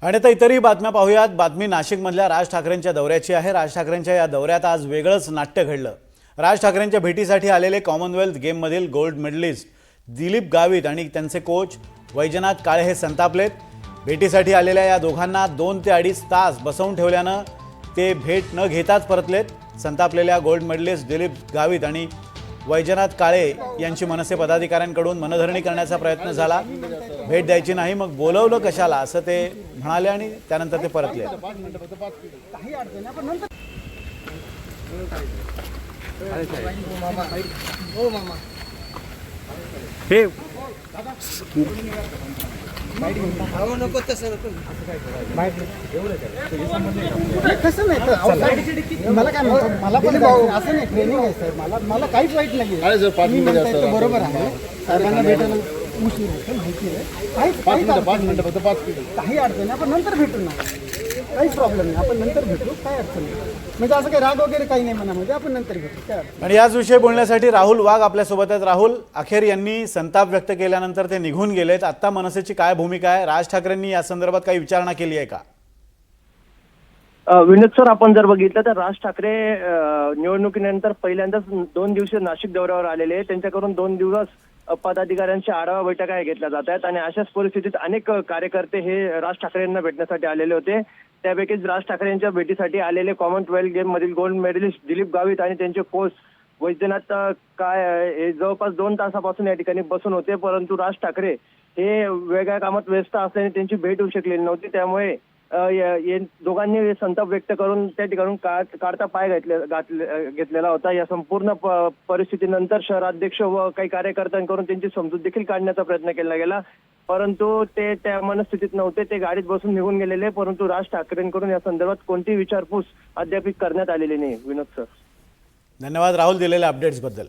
आणि आता इतरही बातम्या पाहूयात। बातमी नाशिकमधल्या राज ठाकरेंच्या दौऱ्याची आहे। राज ठाकरेंच्या या दौऱ्यात आज वेगळंच नाट्य घडलं। राज ठाकरेंच्या भेटीसाठी आलेले कॉमनवेल्थ गेममधील गोल्ड मेडलिस्ट दिलीप गावित आणि त्यांचे कोच वैजनाथ काळे हे संतापलेत। भेटीसाठी आलेल्या या दोघांना 2 ते 2.5 तास बसवून ठेवल्यानं ते भेट न घेताच परतलेत। संतापलेल्या गोल्ड मेडलिस्ट दिलीप गावित आणि वैजनाथ काळे यांची मनसे पदाधिकाऱ्यांकडून मनधरणी करण्याचा प्रयत्न झाला। भेट द्यायची नाही मग बोलवलं कशाला असं ते म्हणाले आणि त्यानंतर ते परतले। हे कसं नाही मला काय म्हणतो मला पण असं नाही ट्रेनिंग आहे सर मला काहीच वाईट नाही बरोबर आहे साहेबांना भेटायला उशीर होतो माहिती आहे काही अडचण नाही आपण नंतर भेटू ना काहीच प्रॉब्लेम नाही आपण नंतर भेटू काय अडचण नाही म्हणजे असं काही राग वगैरे काही नाही मनामध्ये आपण नंतर भेटू काय आणि याच विषयी बोलण्यासाठी राहुल वाघ आपल्यासोबत आहेत। राहुल, अखेर यांनी संताप व्यक्त केल्यानंतर ते निघून गेलेत। आता मनसेची काय भूमिका आहे? राज ठाकरेंनी या संदर्भात काही विचारणा केली आहे का? विनोद सर, आपण जर बघितलं तर राज ठाकरे निवडणुकीनंतर पहिल्यांदाच 2 दिवसीय नाशिक दौऱ्यावर आलेले आहेत। त्यांच्याकडून 2 दिवस पदाधिकाऱ्यांच्या आढावा बैठका घेतल्या जात आहेत आणि अशाच परिस्थितीत अनेक कार्यकर्ते हे राज ठाकरेंना भेटण्यासाठी आलेले होते। त्यापैकीच राज ठाकरेंच्या भेटीसाठी आलेले कॉमनवेल्थ गेम मधील गोल्ड मेडलिस्ट दिलीप गावित आणि त्यांचे कोच वैजनाथ काळे हे जवळपास 2 तासापासून या ठिकाणी बसून होते, परंतु राज ठाकरे हे वेगळ्या कामात व्यस्त असल्याने त्यांची भेट होऊ शकलेली नव्हती। त्यामुळे दोघांनी संताप व्यक्त करून त्या ठिकाणून काढता पाय घेतलेला होता। या संपूर्ण परिस्थितीनंतर शहराध्यक्ष व काही कार्यकर्त्यांकडून त्यांची समजूत देखील काढण्याचा प्रयत्न केला गेला, परंतु ते त्या मनस्थितीत नव्हते। ते गाडीत बसून निघून गेलेले, परंतु राज ठाकरेंकडून या संदर्भात कोणतीही विचारपूस अद्याप करण्यात आलेली नाही। विनोद सर, धन्यवाद राहुल दिलेल्या अपडेट्स बद्दल।